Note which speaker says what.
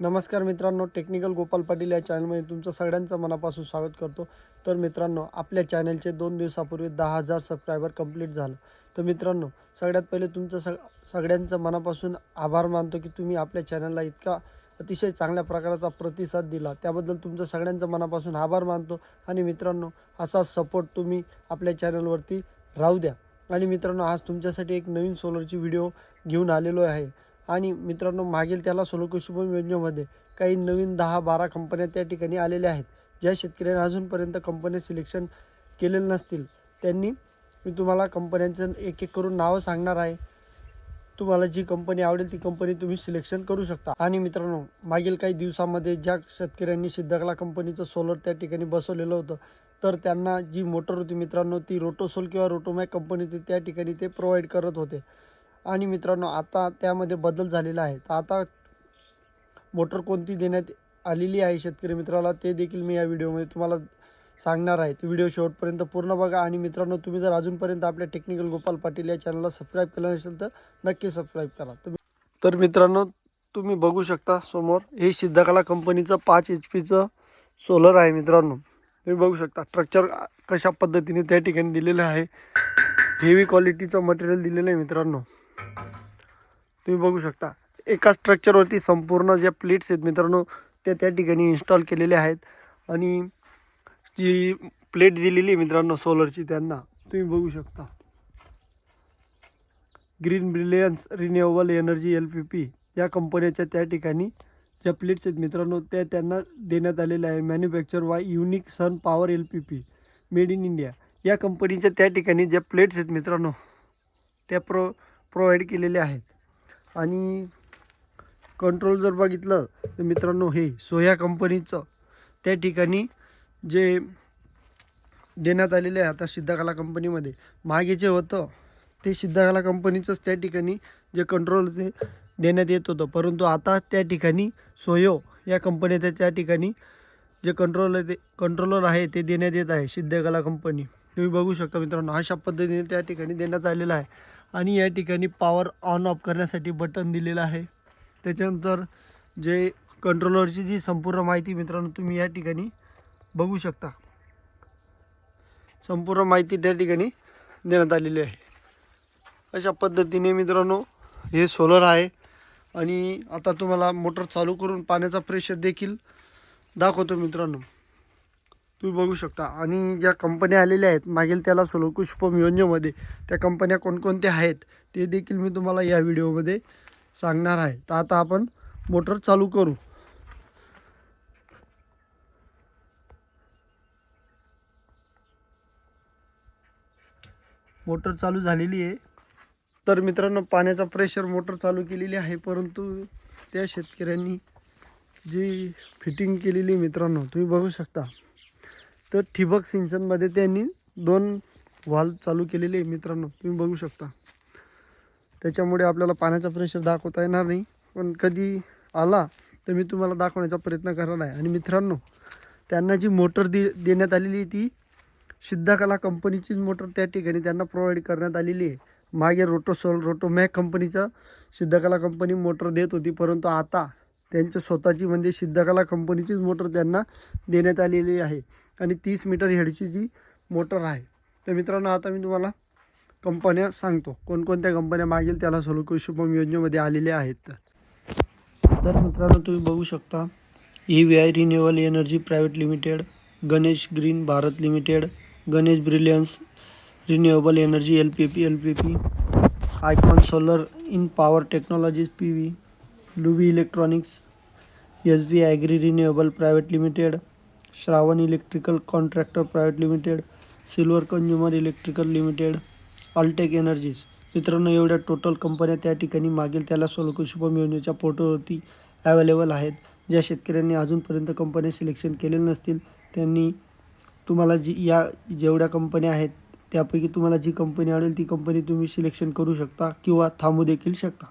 Speaker 1: नमस्कार मित्रांनो, टेक्निकल गोपाल पाटील या चॅनलमध्ये तुमचं सगळ्यांचं मनापासून स्वागत करतो. तर मित्रांनो, आपल्या चॅनलचे 2 दिवसापूर्वी 10,000 सबस्क्रायबर कंप्लीट झालं. तर मित्रांनो, सगळ्यात पहिले तुमचं सगळ्यांचं मनापासून आभार मानतो की तुम्ही आपल्या चॅनलला इतका अतिशय चांगल्या प्रकारचा प्रतिसाद दिला. त्याबद्दल तुमचं सगळ्यांचं मनापासून आभार मानतो. आणि मित्रांनो, असा सपोर्ट तुम्ही आपल्या चॅनलवरती राहू द्या. आणि मित्रांनो, आज तुमच्यासाठी एक नवीन सोलरची व्हिडिओ घेऊन आलेलो आहे. आणि मित्रांनो, मागील त्याला सोलर कृषी उपक्रम योजनेमध्ये काही नवीन 10-12 कंपन्या त्या ठिकाणी आलेल्या आहेत. ज्या शेतकऱ्यांनी अजूनपर्यंत कंपन्या सिलेक्शन केलेलं नसतील त्यांनी मी तुम्हाला कंपन्यांचं एक एक करून नावं सांगणार आहे. तुम्हाला जी कंपनी आवडेल ती कंपनी तुम्ही सिलेक्शन करू शकता. आणि मित्रांनो, मागील काही दिवसामध्ये ज्या शेतकऱ्यांनी सिद्धकला कंपनीचं सोलर त्या ठिकाणी बसवलेलं होतं, तर त्यांना जी मोटर होती मित्रांनो, ती रोटोसोल किंवा रोटोमॅक कंपनीची त्या ठिकाणी ते प्रोव्हाइड करत होते. आणि मित्रांनो, आता त्यामध्ये बदल झालेला आहे. तर आता मोटर कोणती देण्यात आलेली आहे शेतकरी मित्राला, ते देखील मी या व्हिडिओमध्ये तुम्हाला सांगणार आहे. तो व्हिडिओ शेवटपर्यंत पूर्ण बघा. आणि मित्रांनो, तुम्ही जर अजूनपर्यंत आपल्या टेक्निकल गोपाल पाटील या चॅनलला सबस्क्राईब केलं नसेल तर नक्की सबस्क्राईब करा. तर मित्रांनो, तुम्ही बघू शकता समोर हे सिद्धकला कंपनीचं 5 HP सोलर आहे. मित्रांनो, तुम्ही बघू शकता स्ट्रक्चर कशा पद्धतीने त्या ठिकाणी दिलेलं आहे. हेवी क्वालिटीचं मटेरियल दिलेलं आहे. मित्रांनो, तुम्ही बघू शकता एका स्ट्रक्चरवरती संपूर्ण ज्या प्लेट्स आहेत मित्रांनो, त्या ठिकाणी इन्स्टॉल केलेल्या आहेत. आणि जी प्लेट दिलेली आहे मित्रांनो सोलरची, त्यांना तुम्ही बघू शकता green brilliance renewable energy LPP या कंपनीच्या त्या ठिकाणी ज्या प्लेट्स आहेत मित्रांनो, त्या त्यांना देण्यात आलेल्या आहे. Manufacture by unique sun power LPP made in India या कंपनीच्या त्या ठिकाणी ज्या प्लेट्स आहेत मित्रांनो, त्या प्रोव्हाइड केलेल्या आहेत. आणि कंट्रोल जर बघितलं तर मित्रांनो, हे सोया कंपनीचं त्या ठिकाणी जे देण्यात आलेले आहे आता सिद्धकला कंपनीमध्ये. मागे जे होतं ते सिद्धकला कंपनीचंच त्या ठिकाणी जे कंट्रोल ते देण्यात येत होतं, परंतु आता त्या ठिकाणी सोयो या कंपनीच्या त्या ठिकाणी जे कंट्रोलर आहे ते देण्यात येत आहे सिद्धकला कंपनी. तुम्ही बघू शकता मित्रांनो, अशा पद्धतीने त्या ठिकाणी देण्यात आलेलं आहे. आणि या ठिकाणी पॉवर ऑन ऑफ करण्यासाठी बटन दिलेलं आहे. त्याच्यानंतर जे कंट्रोलरची जी संपूर्ण माहिती मित्रांनो तुम्ही या ठिकाणी बघू शकता. संपूर्ण माहिती त्या ठिकाणी देण्यात आलेली आहे. अशा पद्धतीने मित्रांनो हे सोलर आहे. आणि आता तुम्हाला मोटर चालू करून पाण्याचा प्रेशर देखील दाखवतो मित्रांनो, तुम्ही बघू शकता. आणि ज्या कंपन्या आलेल्या आहेत मागील त्याला सोलर कृषी उपक्रम योजनेमध्ये, त्या कंपन्या कोणकोणत्या आहेत ते देखील मी तुम्हाला या व्हिडिओमध्ये सांगणार आहे. तर आता आपण मोटर चालू करू. मोटर चालू झालेली आहे. तर मित्रांनो, पाण्याचा प्रेशर मोटर चालू केलेली आहे, परंतु त्या शेतकऱ्यांनी जी फिटिंग केलेली मित्रांनो तुम्ही बघू शकता, तर ठिबक सिंचनमध्ये त्यांनी 2 व्हॉल्व चालू केलेले मित्रांनो तुम्ही बघू शकता. त्याच्यामुळे आपल्याला पाण्याचा प्रेशर दाखवता येणार नाही, पण कधी आला तर मी तुम्हाला दाखवण्याचा प्रयत्न करणार आहे. आणि मित्रांनो, त्यांना जी मोटर देण्यात आलेली ती सिद्धकला कंपनीचीच मोटर त्या ठिकाणी त्यांना प्रोव्हाइड करण्यात आलेली आहे. मागे रोटोमॅक कंपनीचा सिद्धकला कंपनी मोटर देत होती, परंतु आता त्यांच्या स्वतःची म्हणजे सिद्धकला कंपनीचीच मोटर त्यांना देण्यात आलेली आहे. आणि 30 मीटर हेडची जी मोटर आहे. तर मित्रांनो, आता मी तुम्हाला कंपन्या सांगतो कोणकोणत्या कंपन्या मागील त्याला सोलर कृषी उपक्रम योजनेमध्ये आलेल्या आहेत. तर मित्रांनो, तुम्ही बघू शकता EVI renewable energy private limited, Ganesh green Bharat limited, Ganesh brilliance renewable energy LPP, icon solar in power technologies PV, Lubi electronics, SB agri renewable private limited, Shravan electrical contractor private limited, silver consumer electrical limited, Altek energies. मित्रांनो, एवढ्या total कंपन्या त्या ठिकाणी मागील त्याला solar कृषी उपक्रम योजनेच्या पोर्टलवरती अवेलेबल आहेत. ज्या शेतकऱ्यांनी अजूनपर्यंत कंपन्या सिलेक्शन केलेले नसतील त्यांनी तुम्हाला जेवढ्या कंपन्या आहेत त्यापैकी तुम्हाला जी कंपनी आवडेल ती कंपनी तुम्ही सिलेक्शन करू शकता किंवा थांबू देखील शकता.